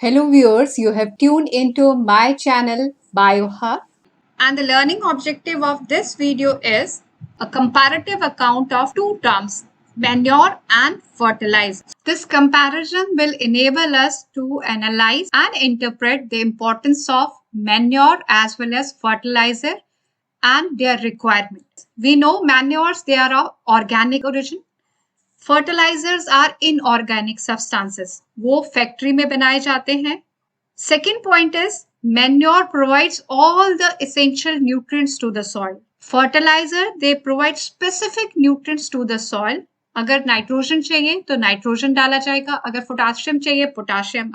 Hello viewers, you have tuned into my channel BioHub, and the learning objective of this video is a comparative account of two terms, manure and fertilizer. This comparison will enable us to analyze and interpret the importance of manure as well as fertilizer and their requirements. We know manures, they are of organic origin. Fertilizers are inorganic substances, वो factory में बनाए जाते हैं. Second point is manure provides all the essential nutrients to the soil. Fertilizer they provide specific nutrients to the soil. अगर nitrogen चाहिए तो nitrogen डाला जाएगा, अगर पोटाशियम चाहिए potassium.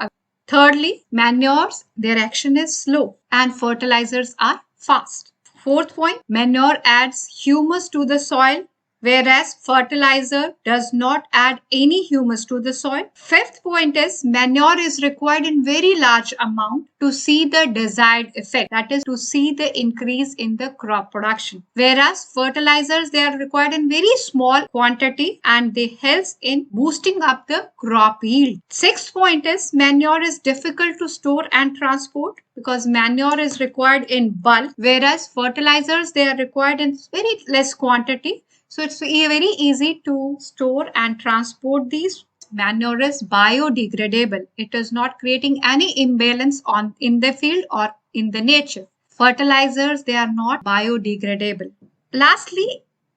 Thirdly, manures, their action is slow and fertilizers are fast. Fourth point, manure adds humus to the soil, whereas fertilizer does not add any humus to the soil. Fifth point is manure is required in very large amount to see the desired effect, that is to see the increase in the crop production, whereas fertilizers, they are required in very small quantity and they help in boosting up the crop yield. Sixth point is manure is difficult to store and transport because manure is required in bulk, whereas fertilizers, they are required in very less quantity. So it's very easy to store and transport these. Manure is biodegradable. It is not creating any imbalance in the field or in the nature. Fertilizers, they are not biodegradable. Lastly,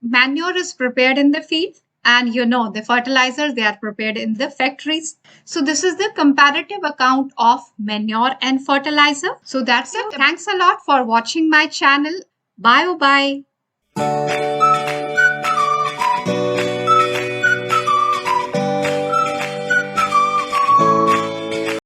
manure is prepared in the field, and the fertilizers, they are prepared in the factories. So this is the comparative account of manure and fertilizer. So that's it. Thanks a lot for watching my channel. Bye.